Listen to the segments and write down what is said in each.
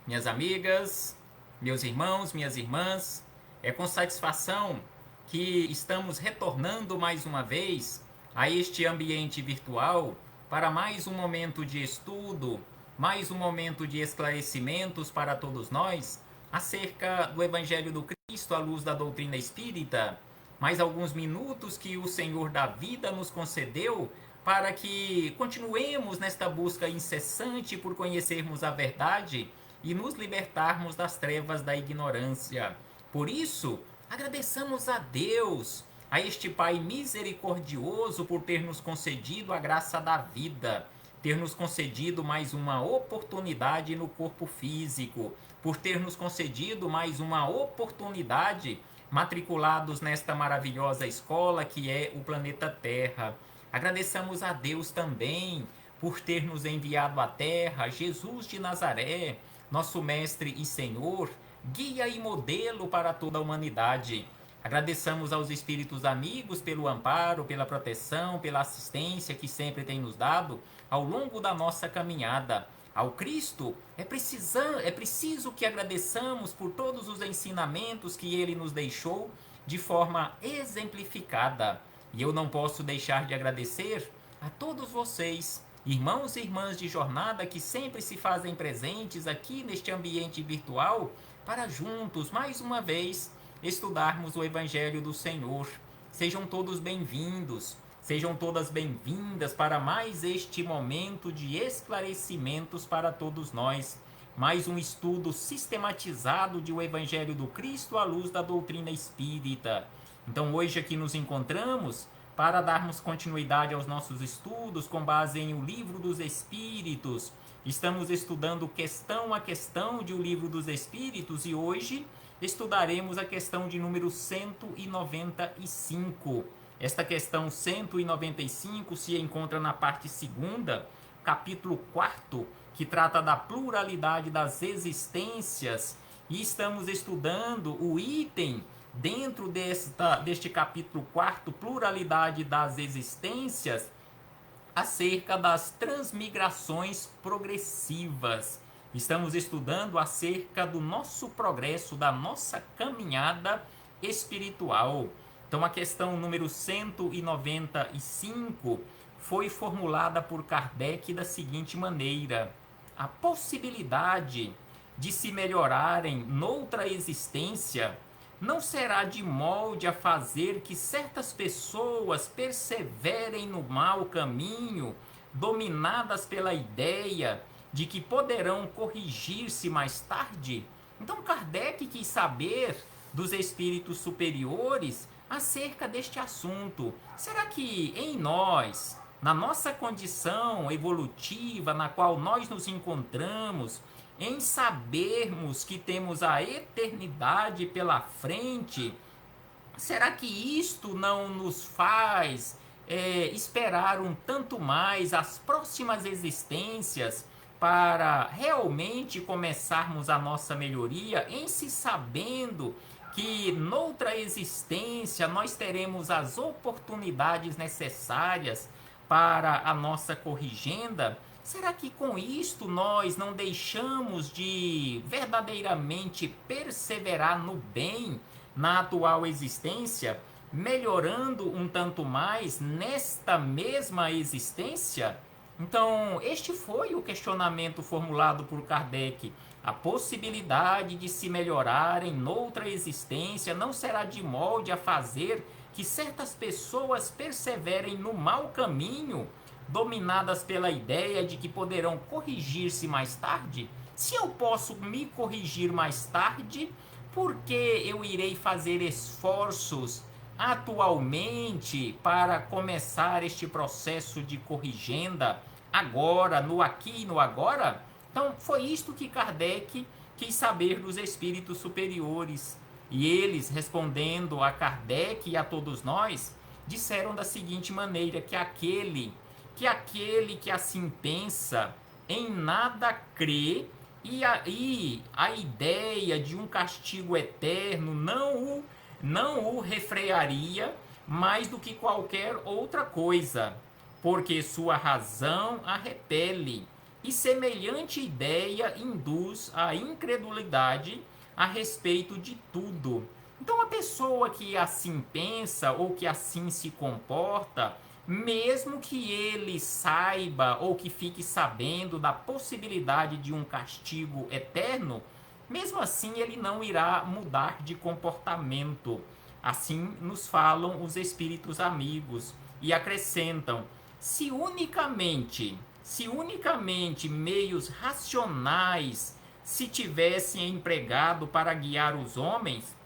Minhas amigas, meus irmãos, minhas irmãs, é com satisfação que estamos retornando mais uma vez a este ambiente virtual para mais um momento de estudo, mais um momento de esclarecimentos para todos nós acerca do Evangelho do Cristo à luz da doutrina espírita. Mais alguns minutos que o Senhor da vida nos concedeu para que continuemos nesta busca incessante por conhecermos a verdade e nos libertarmos das trevas da ignorância. Por isso, agradeçamos a Deus, a este Pai misericordioso, por ter nos concedido a graça da vida, ter nos concedido mais uma oportunidade no corpo físico, por ter nos concedido mais uma oportunidade matriculados nesta maravilhosa escola que é o planeta Terra. Agradeçamos a Deus também por ter nos enviado à Terra Jesus de Nazaré, nosso Mestre e Senhor, guia e modelo para toda a humanidade. Agradeçamos aos Espíritos amigos pelo amparo, pela proteção, pela assistência que sempre tem nos dado ao longo da nossa caminhada. Ao Cristo, é preciso que agradeçamos por todos os ensinamentos que Ele nos deixou de forma exemplificada. E eu não posso deixar de agradecer a todos vocês, irmãos e irmãs de jornada que sempre se fazem presentes aqui neste ambiente virtual para juntos, mais uma vez, estudarmos o Evangelho do Senhor. Sejam todos bem-vindos, sejam todas bem-vindas para mais este momento de esclarecimentos para todos nós. Mais um estudo sistematizado de o Evangelho do Cristo à luz da doutrina espírita. Então hoje aqui nos encontramos para darmos continuidade aos nossos estudos com base em O Livro dos Espíritos. Estamos estudando questão a questão de O Livro dos Espíritos e hoje estudaremos a questão de número 195. Esta questão 195 se encontra na parte 2ª, capítulo 4º, que trata da pluralidade das existências, e estamos estudando o item dentro deste capítulo 4º, pluralidade das existências, acerca das transmigrações progressivas. Estamos estudando acerca do nosso progresso, da nossa caminhada espiritual. Então a questão número 195 foi formulada por Kardec da seguinte maneira: a possibilidade de se melhorarem noutra existência não será de molde a fazer que certas pessoas perseverem no mau caminho, dominadas pela ideia de que poderão corrigir-se mais tarde? Então Kardec quis saber dos espíritos superiores acerca deste assunto. Será que em nós, na nossa condição evolutiva na qual nós nos encontramos, em sabermos que temos a eternidade pela frente, será que isto não nos faz esperar um tanto mais as próximas existências para realmente começarmos a nossa melhoria, em se sabendo que noutra existência nós teremos as oportunidades necessárias para a nossa corrigenda? Será que com isto nós não deixamos de verdadeiramente perseverar no bem na atual existência, melhorando um tanto mais nesta mesma existência? Então, este foi o questionamento formulado por Kardec. A possibilidade de se melhorar em outra existência não será de molde a fazer que certas pessoas perseverem no mau caminho, dominadas pela ideia de que poderão corrigir-se mais tarde? Se eu posso me corrigir mais tarde, por que eu irei fazer esforços atualmente para começar este processo de corrigenda agora, no aqui e no agora? Então, foi isto que Kardec quis saber dos espíritos superiores. E eles, respondendo a Kardec e a todos nós, disseram da seguinte maneira: que aquele que assim pensa, em nada crê, e a ideia de um castigo eterno não o refrearia mais do que qualquer outra coisa, porque sua razão a repele, e semelhante ideia induz a incredulidade a respeito de tudo. Então, a pessoa que assim pensa ou que assim se comporta, mesmo que ele saiba ou que fique sabendo da possibilidade de um castigo eterno, mesmo assim ele não irá mudar de comportamento. Assim nos falam os espíritos amigos e acrescentam: se unicamente meios racionais se tivessem empregado para guiar os homens,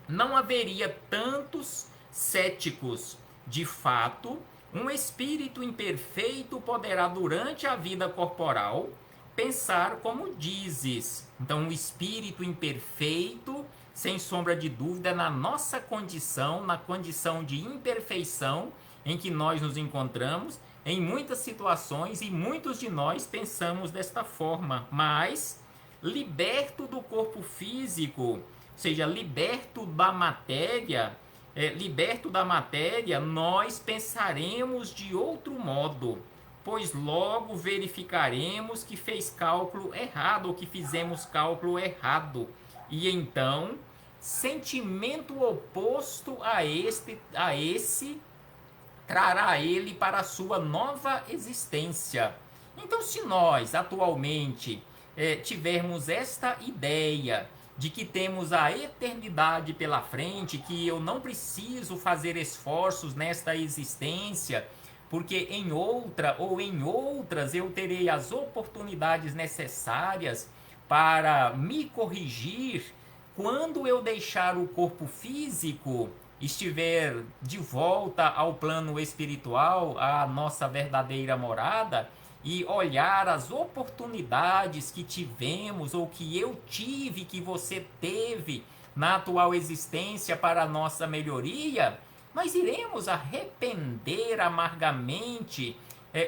não haveria tantos céticos. De fato, um espírito imperfeito poderá, durante a vida corporal, pensar como dizes. Então, o espírito imperfeito, sem sombra de dúvida, na nossa condição, na condição de imperfeição em que nós nos encontramos, em muitas situações, e muitos de nós pensamos desta forma, mas liberto do corpo físico, ou seja, liberto da matéria, nós pensaremos de outro modo, pois logo verificaremos que fez cálculo errado, ou que fizemos cálculo errado, e então sentimento oposto a esse trará ele para a sua nova existência. Então, se nós atualmente tivermos esta ideia de que temos a eternidade pela frente, que eu não preciso fazer esforços nesta existência, porque em outra ou em outras eu terei as oportunidades necessárias para me corrigir quando eu deixar o corpo físico, estiver de volta ao plano espiritual, à nossa verdadeira morada, e olhar as oportunidades que tivemos, ou que eu tive, que você teve na atual existência para a nossa melhoria, nós iremos arrepender amargamente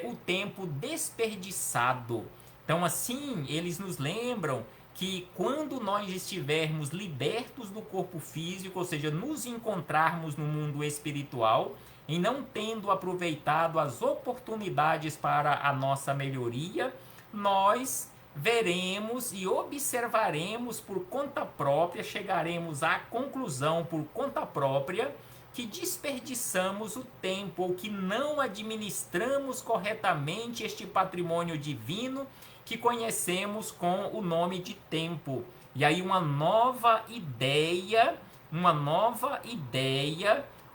o tempo desperdiçado. Então, assim, eles nos lembram que quando nós estivermos libertos do corpo físico, ou seja, nos encontrarmos no mundo espiritual, e não tendo aproveitado as oportunidades para a nossa melhoria, nós veremos e observaremos por conta própria, chegaremos à conclusão por conta própria, que desperdiçamos o tempo, ou que não administramos corretamente este patrimônio divino que conhecemos com o nome de tempo. E aí uma nova ideia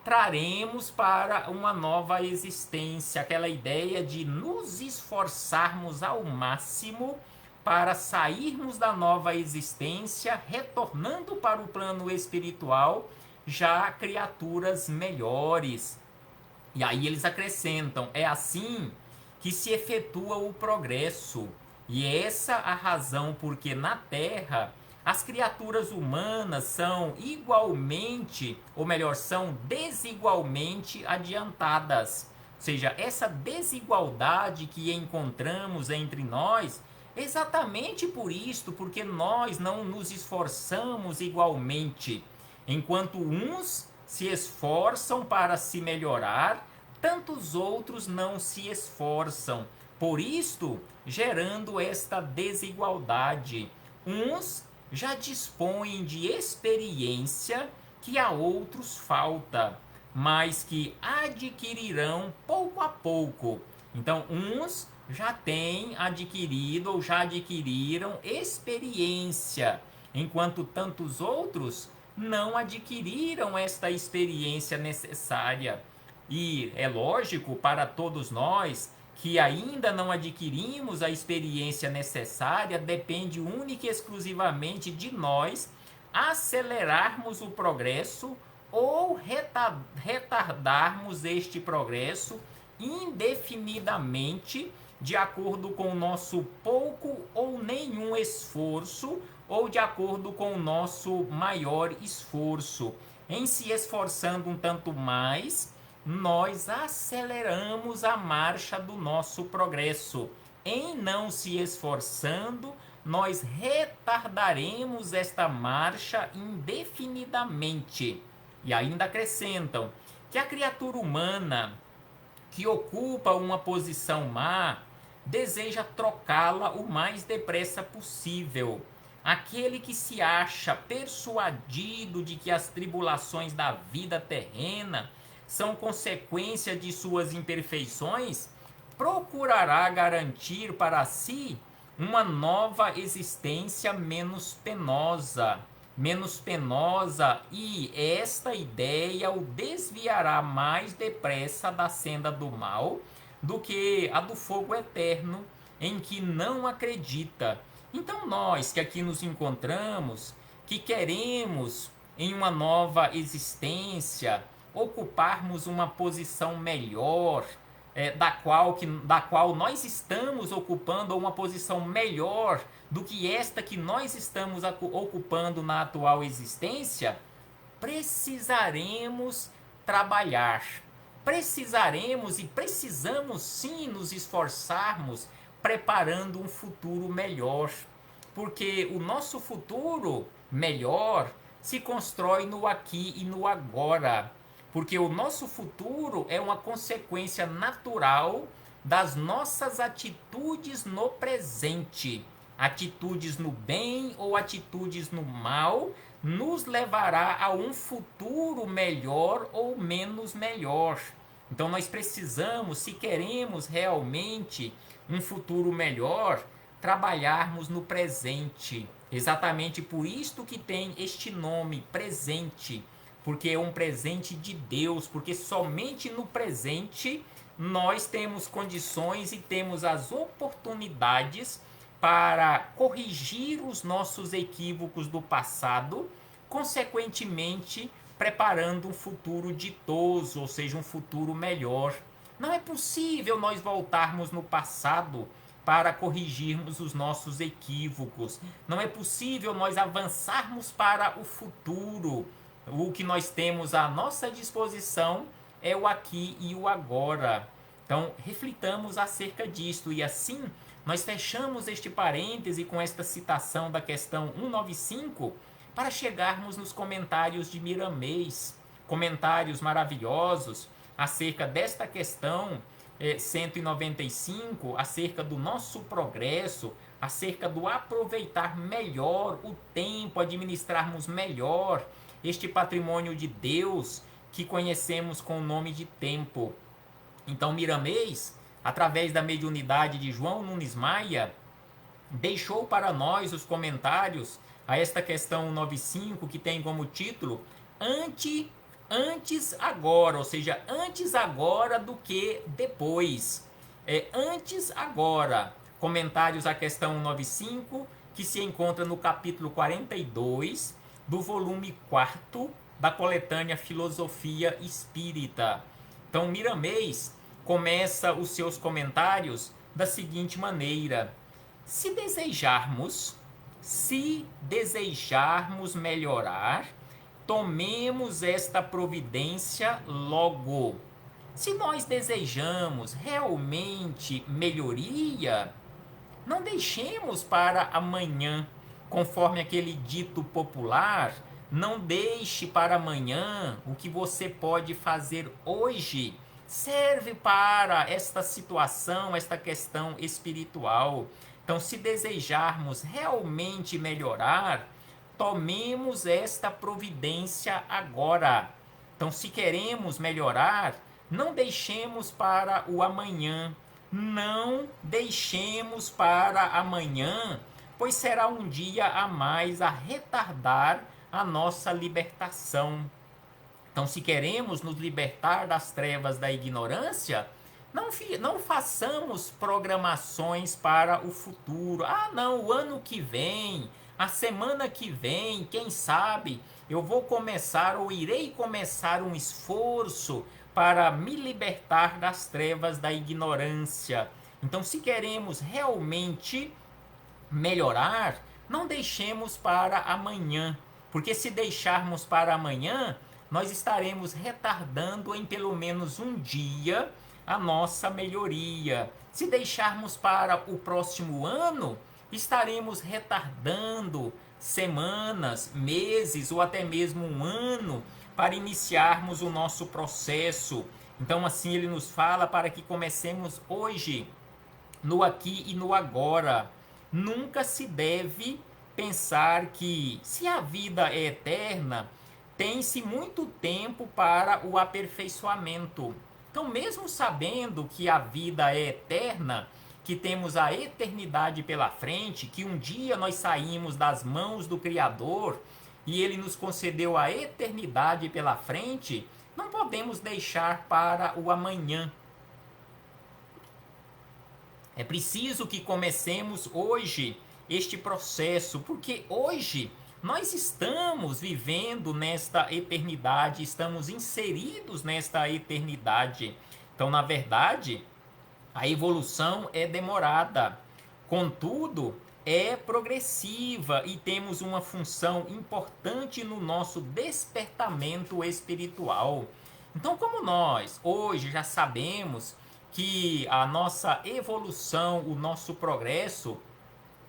traremos para uma nova existência, aquela ideia de nos esforçarmos ao máximo para sairmos da nova existência, retornando para o plano espiritual, já criaturas melhores. E aí eles acrescentam: é assim que se efetua o progresso. E essa a razão porque na Terra as criaturas humanas são igualmente, ou melhor, são desigualmente adiantadas. Ou seja, essa desigualdade que encontramos entre nós, exatamente por isto, porque nós não nos esforçamos igualmente. Enquanto uns se esforçam para se melhorar, tantos outros não se esforçam. Por isto, gerando esta desigualdade. Uns já dispõem de experiência que a outros falta, mas que adquirirão pouco a pouco. Então, uns já têm adquirido ou já adquiriram experiência, enquanto tantos outros não adquiriram esta experiência necessária. E é lógico para todos nós que ainda não adquirimos a experiência necessária, depende única e exclusivamente de nós acelerarmos o progresso ou retardarmos este progresso indefinidamente, de acordo com o nosso pouco ou nenhum esforço, ou de acordo com o nosso maior esforço. Em se esforçando um tanto mais, nós aceleramos a marcha do nosso progresso. Em não se esforçando, nós retardaremos esta marcha indefinidamente. E ainda acrescentam que a criatura humana que ocupa uma posição má deseja trocá-la o mais depressa possível. Aquele que se acha persuadido de que as tribulações da vida terrena são consequência de suas imperfeições, procurará garantir para si uma nova existência menos penosa, e esta ideia o desviará mais depressa da senda do mal do que a do fogo eterno, em que não acredita. Então nós que aqui nos encontramos, que queremos em uma nova existência ocuparmos uma posição melhor, da qual nós estamos ocupando uma posição melhor do que esta que nós estamos ocupando na atual existência, precisaremos trabalhar. Precisaremos e precisamos sim nos esforçarmos preparando um futuro melhor, porque o nosso futuro melhor se constrói no aqui e no agora, porque o nosso futuro é uma consequência natural das nossas atitudes no presente. Atitudes no bem ou atitudes no mal nos levará a um futuro melhor ou menos melhor. Então nós precisamos, se queremos realmente um futuro melhor, trabalharmos no presente. Exatamente por isto que tem este nome, presente, porque é um presente de Deus, porque somente no presente nós temos condições e temos as oportunidades para corrigir os nossos equívocos do passado, consequentemente preparando um futuro ditoso, ou seja, um futuro melhor. Não é possível nós voltarmos no passado para corrigirmos os nossos equívocos. Não é possível nós avançarmos para o futuro. O que nós temos à nossa disposição é o aqui e o agora. Então, reflitamos acerca disto e assim nós fechamos este parêntese com esta citação da questão 195 para chegarmos nos comentários de Miramês, comentários maravilhosos acerca desta questão 195, acerca do nosso progresso, acerca do aproveitar melhor o tempo, administrarmos melhor este patrimônio de Deus que conhecemos com o nome de tempo. Então Miramês, através da mediunidade de João Nunes Maia, deixou para nós os comentários a esta questão 95, que tem como título Antes agora, ou seja, antes agora do que depois. Antes agora. Comentários à questão 95, que se encontra no capítulo 42 do volume 4 da coletânea Filosofia Espírita. Então Miramês começa os seus comentários da seguinte maneira: se desejarmos melhorar, tomemos esta providência logo. Se nós desejamos realmente melhoria, não deixemos para amanhã, conforme aquele dito popular. Não deixe para amanhã o que você pode fazer hoje. Serve para esta situação, esta questão espiritual. Então, se desejarmos realmente melhorar, tomemos esta providência agora. Então, se queremos melhorar, não deixemos para o amanhã. Não deixemos para amanhã, pois será um dia a mais a retardar a nossa libertação. Então, se queremos nos libertar das trevas da ignorância, não façamos programações para o futuro. Ah, não, o ano que vem, a semana que vem, quem sabe, eu vou começar ou irei começar um esforço para me libertar das trevas da ignorância. Então, se queremos realmente melhorar, não deixemos para amanhã, porque se deixarmos para amanhã, nós estaremos retardando em pelo menos um dia a nossa melhoria. Se deixarmos para o próximo ano, estaremos retardando semanas, meses ou até mesmo um ano para iniciarmos o nosso processo. Então assim ele nos fala para que comecemos hoje. no aqui e no agora. Nunca se deve pensar que, se a vida é eterna, tem-se muito tempo para o aperfeiçoamento. Então, mesmo sabendo que a vida é eterna, que temos a eternidade pela frente, que um dia nós saímos das mãos do Criador e Ele nos concedeu a eternidade pela frente, não podemos deixar para o amanhã. É preciso que comecemos hoje este processo, porque hoje nós estamos vivendo nesta eternidade, estamos inseridos nesta eternidade. Então, na verdade, a evolução é demorada, contudo, é progressiva e temos uma função importante no nosso despertamento espiritual. Então, como nós hoje já sabemos que a nossa evolução, o nosso progresso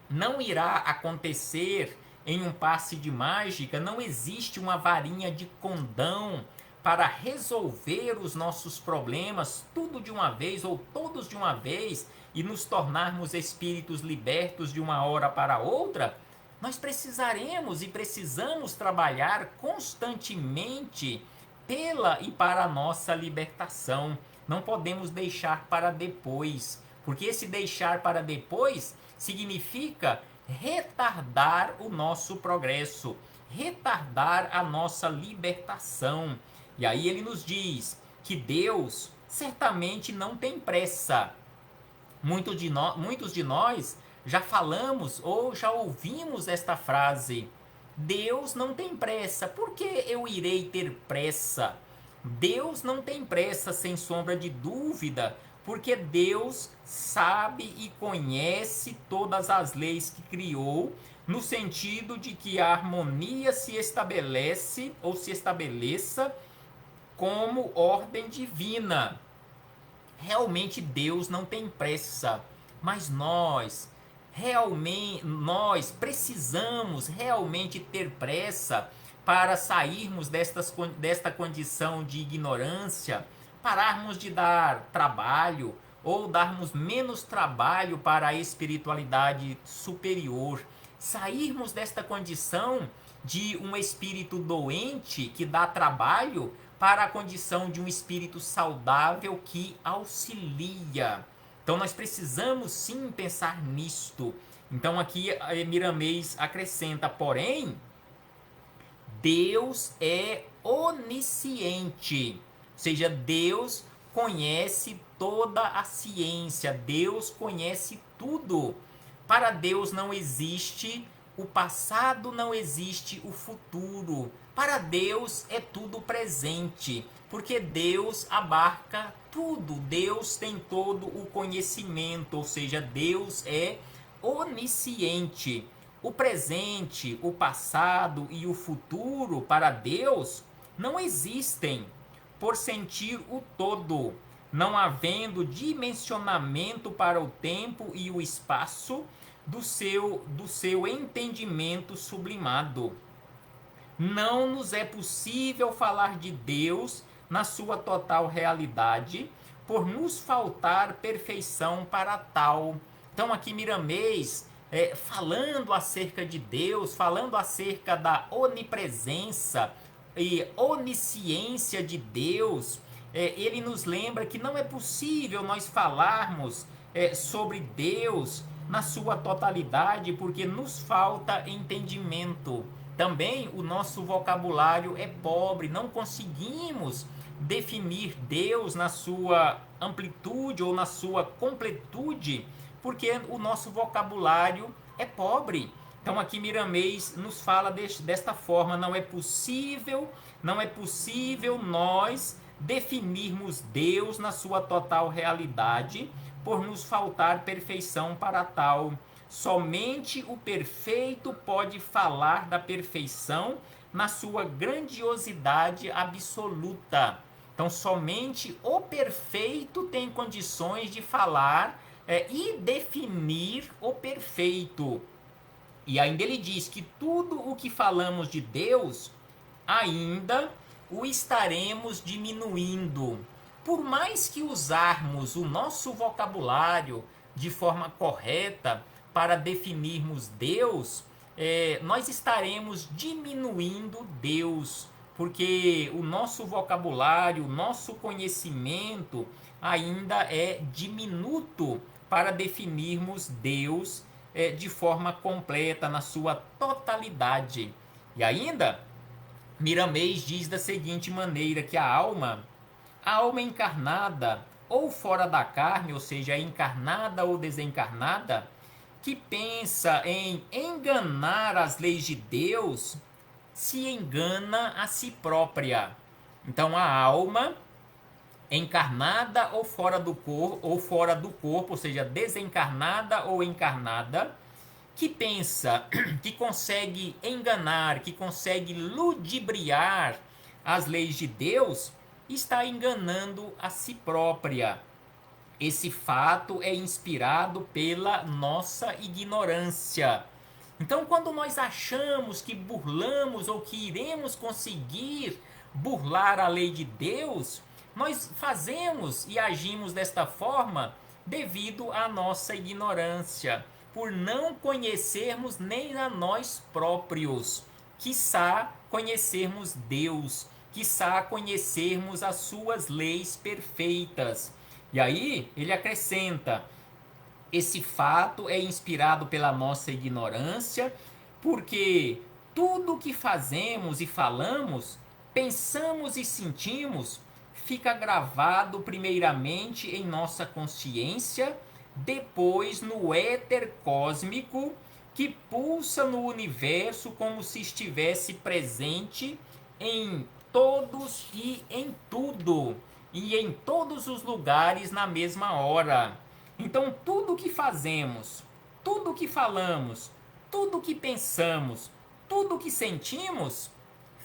não irá acontecer em um passe de mágica, não existe uma varinha de condão para resolver os nossos problemas tudo de uma vez ou todos de uma vez e nos tornarmos espíritos libertos de uma hora para outra. Nós precisaremos e precisamos trabalhar constantemente pela e para a nossa libertação. Não podemos deixar para depois, porque esse deixar para depois significa retardar o nosso progresso, retardar a nossa libertação. E aí ele nos diz que Deus certamente não tem pressa. Muitos de nós já falamos ou já ouvimos esta frase: Deus não tem pressa, por que eu irei ter pressa? Deus não tem pressa, sem sombra de dúvida, porque Deus sabe e conhece todas as leis que criou, no sentido de que a harmonia se estabelece ou se estabeleça como ordem divina. Realmente Deus não tem pressa, mas nós precisamos realmente ter pressa para sairmos desta condição de ignorância, pararmos de dar trabalho ou darmos menos trabalho para a espiritualidade superior, sairmos desta condição de um espírito doente que dá trabalho para a condição de um espírito saudável que auxilia. Então nós precisamos sim pensar nisto. Então aqui Miramês acrescenta, porém, Deus é onisciente, ou seja, Deus conhece toda a ciência, Deus conhece tudo. Para Deus não existe o passado, não existe o futuro. Para Deus é tudo presente, porque Deus abarca tudo, Deus tem todo o conhecimento, ou seja, Deus é onisciente. O presente, o passado e o futuro para Deus não existem, por sentir o todo, não havendo dimensionamento para o tempo e o espaço do seu entendimento sublimado. Não nos é possível falar de Deus na sua total realidade, por nos faltar perfeição para tal. Então aqui Miramês, falando acerca de Deus, falando acerca da onipresença e onisciência de Deus, ele nos lembra que não é possível nós falarmos sobre Deus na sua totalidade, porque nos falta entendimento. Também o nosso vocabulário é pobre, não conseguimos definir Deus na sua amplitude ou na sua completude, porque o nosso vocabulário é pobre. Então aqui Miramês nos fala desta forma: não é possível nós definirmos Deus na sua total realidade, por nos faltar perfeição para tal. Somente o perfeito pode falar da perfeição na sua grandiosidade absoluta. Então, somente o perfeito tem condições de falar e definir o perfeito. E ainda ele diz que tudo o que falamos de Deus, ainda o estaremos diminuindo. Por mais que usarmos o nosso vocabulário de forma correta para definirmos Deus, nós estaremos diminuindo Deus, porque o nosso vocabulário, o nosso conhecimento ainda é diminuto para definirmos Deus de forma completa, na sua totalidade. E ainda, Miramês diz da seguinte maneira, que a alma encarnada ou fora da carne, ou seja, encarnada ou desencarnada, que pensa em enganar as leis de Deus, se engana a si própria. Então a alma encarnada ou fora do corpo, ou seja, desencarnada ou encarnada, que pensa que consegue enganar, que consegue ludibriar as leis de Deus, está enganando a si própria. Esse fato é inspirado pela nossa ignorância. Então, quando nós achamos que burlamos ou que iremos conseguir burlar a lei de Deus, nós fazemos e agimos desta forma devido à nossa ignorância, por não conhecermos nem a nós próprios, quiçá conhecermos Deus, quiçá conhecermos as suas leis perfeitas. E aí ele acrescenta: esse fato é inspirado pela nossa ignorância, porque tudo que fazemos e falamos, pensamos e sentimos, fica gravado primeiramente em nossa consciência, depois no éter cósmico, que pulsa no universo como se estivesse presente em todos e em tudo, e em todos os lugares na mesma hora. Então, tudo que fazemos, tudo que falamos, tudo que pensamos, tudo que sentimos,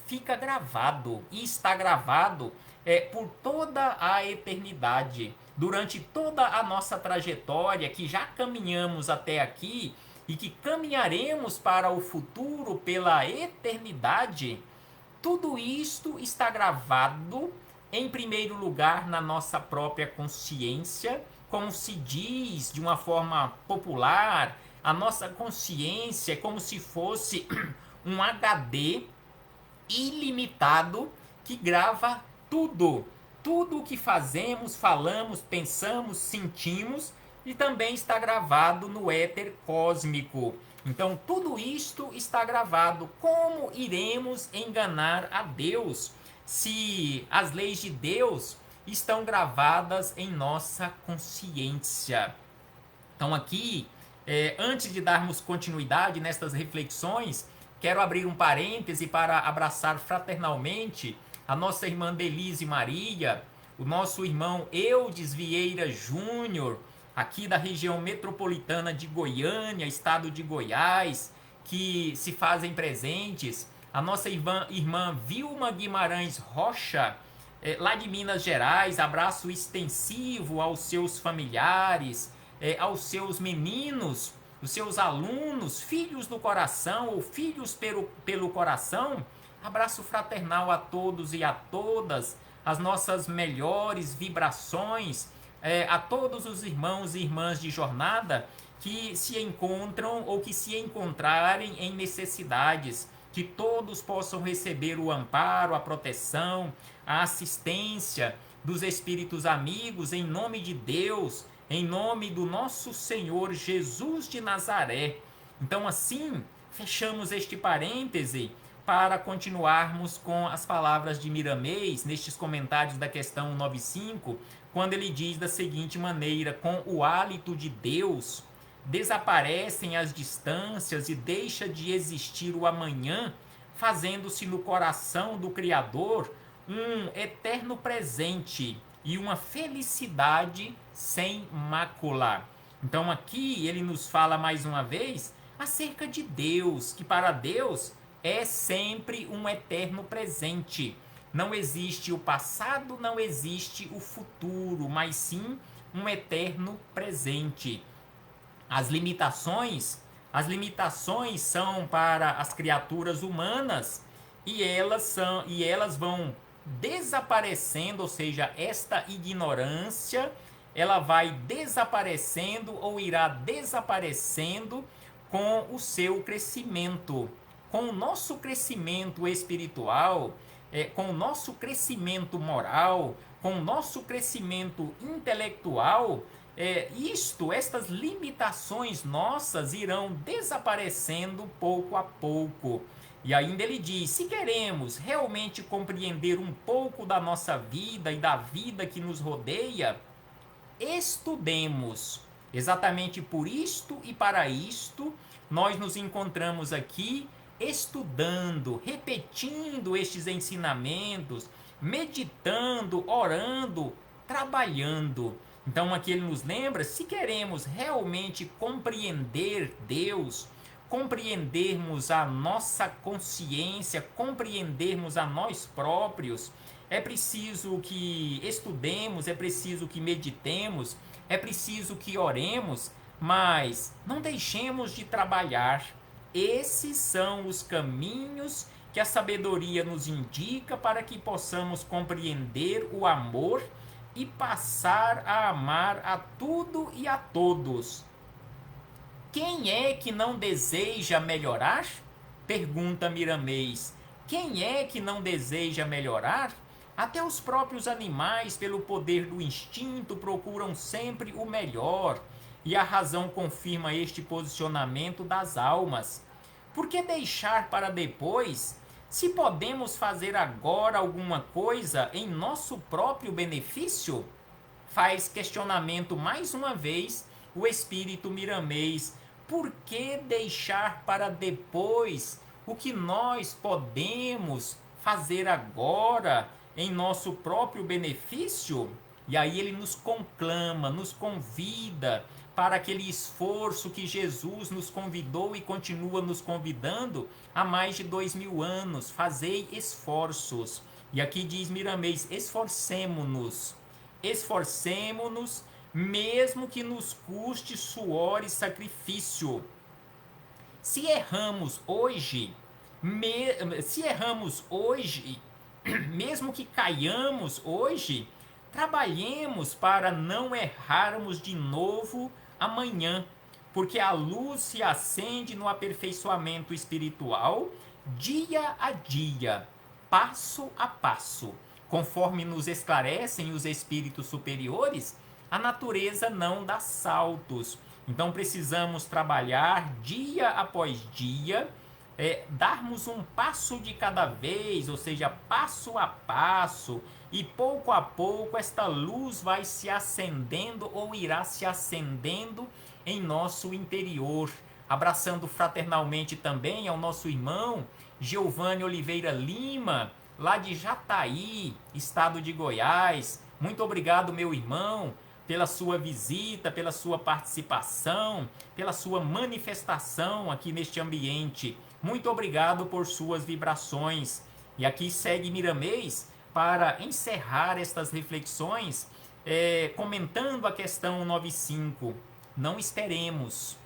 fica gravado e está gravado por toda a eternidade. Durante toda a nossa trajetória que já caminhamos até aqui e que caminharemos para o futuro pela eternidade, tudo isto está gravado, em primeiro lugar, na nossa própria consciência. Como se diz de uma forma popular, a nossa consciência é como se fosse um HD ilimitado que grava tudo. Tudo o que fazemos, falamos, pensamos, sentimos, e também está gravado no éter cósmico. Então, tudo isto está gravado. Como iremos enganar a Deus se as leis de Deus estão gravadas em nossa consciência? Então, aqui, antes de darmos continuidade nestas reflexões, quero abrir um parêntese para abraçar fraternalmente a nossa irmã Delise Maria, o nosso irmão Eudes Vieira Júnior, aqui da região metropolitana de Goiânia, estado de Goiás, que se fazem presentes, a nossa irmã Vilma Guimarães Rocha, lá de Minas Gerais. Abraço extensivo aos seus familiares, aos seus meninos, os seus alunos, filhos do coração ou filhos pelo coração. Abraço fraternal a todos e a todas, as nossas melhores vibrações, a todos os irmãos e irmãs de jornada que se encontram ou que se encontrarem em necessidades, que todos possam receber o amparo, a proteção, a assistência dos espíritos amigos, em nome de Deus, em nome do nosso Senhor Jesus de Nazaré. Então, assim, fechamos este parêntese para continuarmos com as palavras de Miramês nestes comentários da questão 95, quando ele diz da seguinte maneira: com o hálito de Deus desaparecem as distâncias e deixa de existir o amanhã, fazendo-se no coração do Criador um eterno presente e uma felicidade sem mácula. Então aqui ele nos fala mais uma vez acerca de Deus, que para Deus é sempre um eterno presente. Não existe o passado, não existe o futuro, mas sim um eterno presente. As limitações são para as criaturas humanas, e elas vão desaparecendo, ou seja, esta ignorância, ela vai desaparecendo ou irá desaparecendo com o seu crescimento. Com o nosso crescimento espiritual, com o nosso crescimento moral, com o nosso crescimento intelectual, estas limitações nossas irão desaparecendo pouco a pouco. E ainda ele diz: se queremos realmente compreender um pouco da nossa vida e da vida que nos rodeia, estudemos. Exatamente por isto e para isto, nós nos encontramos aqui estudando, repetindo estes ensinamentos, meditando, orando, trabalhando. Então aqui ele nos lembra: se queremos realmente compreender Deus, compreendermos a nossa consciência, compreendermos a nós próprios, é preciso que estudemos, é preciso que meditemos, é preciso que oremos, mas não deixemos de trabalhar. Esses são os caminhos que a sabedoria nos indica para que possamos compreender o amor e passar a amar a tudo e a todos. Quem é que não deseja melhorar? Pergunta Miramês. Quem é que não deseja melhorar? Até os próprios animais, pelo poder do instinto, procuram sempre o melhor. E a razão confirma este posicionamento das almas. Por que deixar para depois, se podemos fazer agora alguma coisa em nosso próprio benefício? Faz questionamento mais uma vez o espírito Miramês. Por que deixar para depois o que nós podemos fazer agora em nosso próprio benefício? E aí ele nos conclama, nos convida para aquele esforço que Jesus nos convidou e continua nos convidando há mais de 2000 anos. Fazei esforços. E aqui diz Miramês: esforcemo-nos. Esforcemo-nos, mesmo que nos custe suor e sacrifício. Se erramos hoje, mesmo que caiamos hoje, trabalhemos para não errarmos de novo amanhã, porque a luz se acende no aperfeiçoamento espiritual dia a dia, passo a passo. Conforme nos esclarecem os espíritos superiores, a natureza não dá saltos. Então precisamos trabalhar dia após dia, darmos um passo de cada vez, ou seja, passo a passo, e pouco a pouco esta luz vai se acendendo ou irá se acendendo em nosso interior. Abraçando fraternalmente também ao nosso irmão Giovanni Oliveira Lima, lá de Jataí, estado de Goiás. Muito obrigado, meu irmão, pela sua visita, pela sua participação, pela sua manifestação aqui neste ambiente. Muito obrigado por suas vibrações. E aqui segue Miramês para encerrar estas reflexões, comentando a questão 95. Não esperemos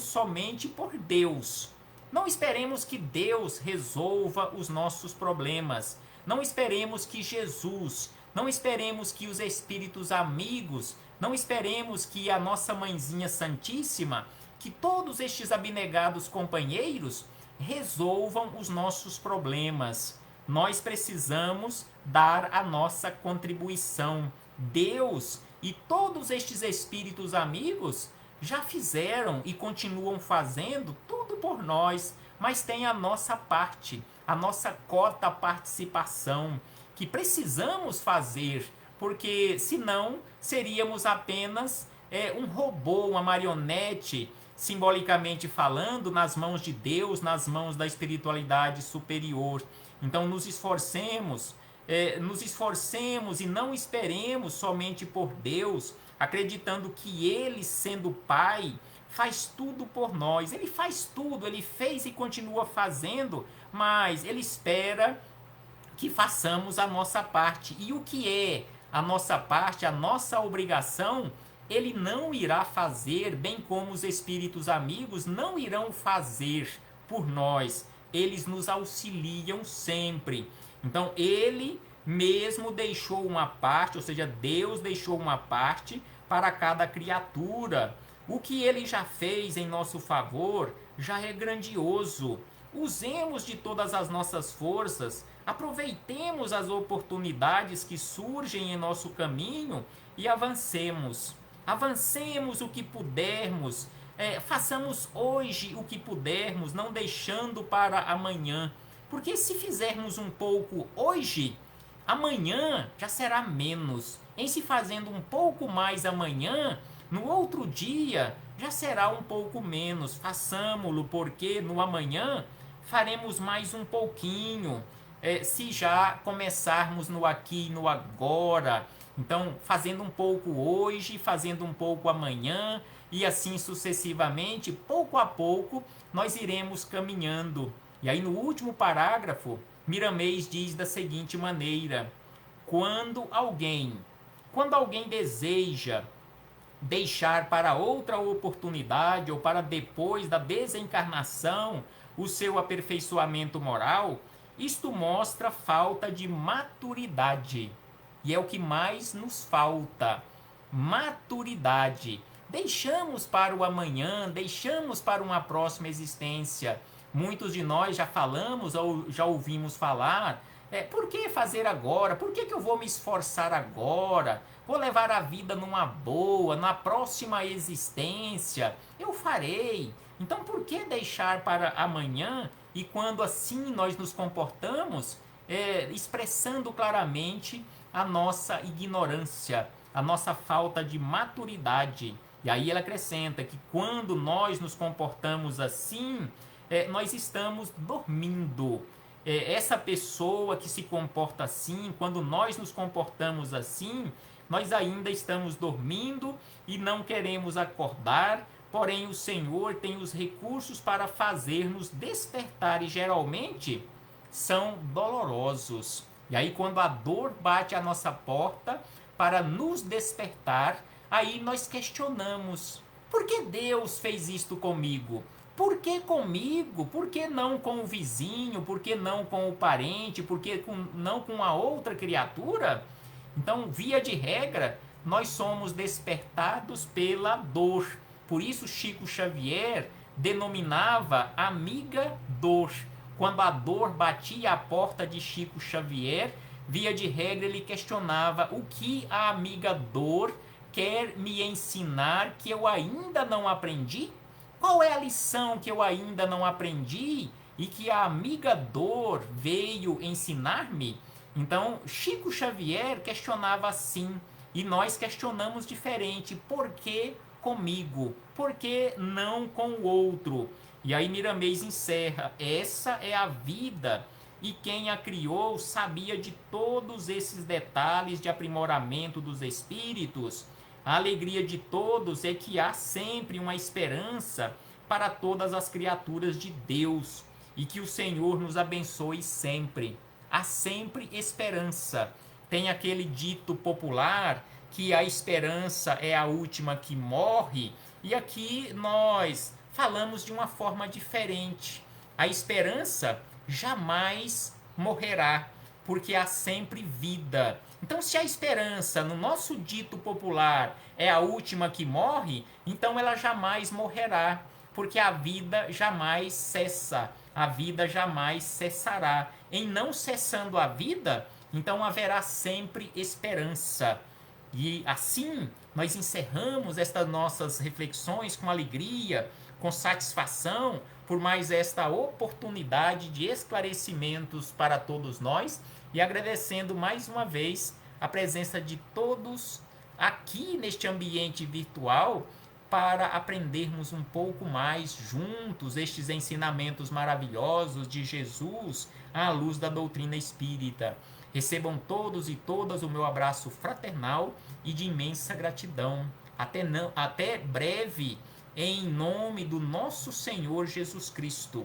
somente por Deus. Não esperemos que Deus resolva os nossos problemas. Não esperemos que Jesus, não esperemos que os espíritos amigos, não esperemos que a nossa Mãezinha Santíssima, que todos estes abnegados companheiros resolvam os nossos problemas. Nós precisamos dar a nossa contribuição. Deus e todos estes espíritos amigos já fizeram e continuam fazendo tudo por nós, mas tem a nossa parte, a nossa cota participação, que precisamos fazer, porque senão seríamos apenas um robô, uma marionete, simbolicamente falando, nas mãos de Deus, nas mãos da espiritualidade superior. Então nos esforcemos e não esperemos somente por Deus, acreditando que Ele, sendo Pai, faz tudo por nós. Ele faz tudo, Ele fez e continua fazendo, mas Ele espera que façamos a nossa parte. E o que é a nossa parte, a nossa obrigação, Ele não irá fazer, bem como os espíritos amigos não irão fazer por nós. Eles nos auxiliam sempre. Então, Ele mesmo deixou uma parte, ou seja, Deus deixou uma parte para cada criatura. O que ele já fez em nosso favor já é grandioso. Usemos de todas as nossas forças, aproveitemos as oportunidades que surgem em nosso caminho e avancemos. Avancemos o que pudermos, façamos hoje o que pudermos, não deixando para amanhã. Porque se fizermos um pouco hoje, amanhã já será menos. Em se fazendo um pouco mais amanhã, no outro dia já será um pouco menos. Façamo-lo, porque no amanhã faremos mais um pouquinho. Se já começarmos no aqui e no agora. Então, fazendo um pouco hoje, fazendo um pouco amanhã, e assim sucessivamente, pouco a pouco, nós iremos caminhando. E aí no último parágrafo, Miramês diz da seguinte maneira: quando alguém deseja deixar para outra oportunidade ou para depois da desencarnação o seu aperfeiçoamento moral, isto mostra falta de maturidade. E é o que mais nos falta: maturidade. Deixamos para o amanhã, deixamos para uma próxima existência. Muitos de nós já falamos ou já ouvimos falar, por que fazer agora? Por que eu vou me esforçar agora? Vou levar a vida numa boa, na próxima existência eu farei. Então por que deixar para amanhã? E quando assim nós nos comportamos, expressando claramente a nossa ignorância, a nossa falta de maturidade. E aí ela acrescenta que quando nós nos comportamos assim, nós estamos dormindo. Essa pessoa que se comporta assim, quando nós nos comportamos assim, nós ainda estamos dormindo e não queremos acordar, porém o Senhor tem os recursos para fazer-nos despertar e geralmente são dolorosos. E aí quando a dor bate à nossa porta para nos despertar, aí nós questionamos: por que Deus fez isto comigo? Por que comigo? Por que não com o vizinho? Por que não com o parente? Por que não com a outra criatura? Então, via de regra, nós somos despertados pela dor. Por isso Chico Xavier denominava amiga dor. Quando a dor batia à porta de Chico Xavier, via de regra ele questionava: o que a amiga dor quer me ensinar que eu ainda não aprendi? Qual é a lição que eu ainda não aprendi e que a amiga dor veio ensinar-me? Então, Chico Xavier questionava assim, e nós questionamos diferente: por que comigo? Por que não com o outro? E aí Miramês encerra: essa é a vida, e quem a criou sabia de todos esses detalhes de aprimoramento dos espíritos. A alegria de todos é que há sempre uma esperança para todas as criaturas de Deus, e que o Senhor nos abençoe sempre. Há sempre esperança. Tem aquele dito popular que a esperança é a última que morre, e aqui nós falamos de uma forma diferente. A esperança jamais morrerá, porque há sempre vida. Então, se a esperança, no nosso dito popular, é a última que morre, então ela jamais morrerá, porque a vida jamais cessa, a vida jamais cessará. Em não cessando a vida, então haverá sempre esperança. E assim, nós encerramos estas nossas reflexões com alegria, com satisfação, por mais esta oportunidade de esclarecimentos para todos nós, e agradecendo mais uma vez a presença de todos aqui neste ambiente virtual, para aprendermos um pouco mais juntos estes ensinamentos maravilhosos de Jesus à luz da doutrina espírita. Recebam todos e todas o meu abraço fraternal e de imensa gratidão. Até breve, em nome do nosso Senhor Jesus Cristo.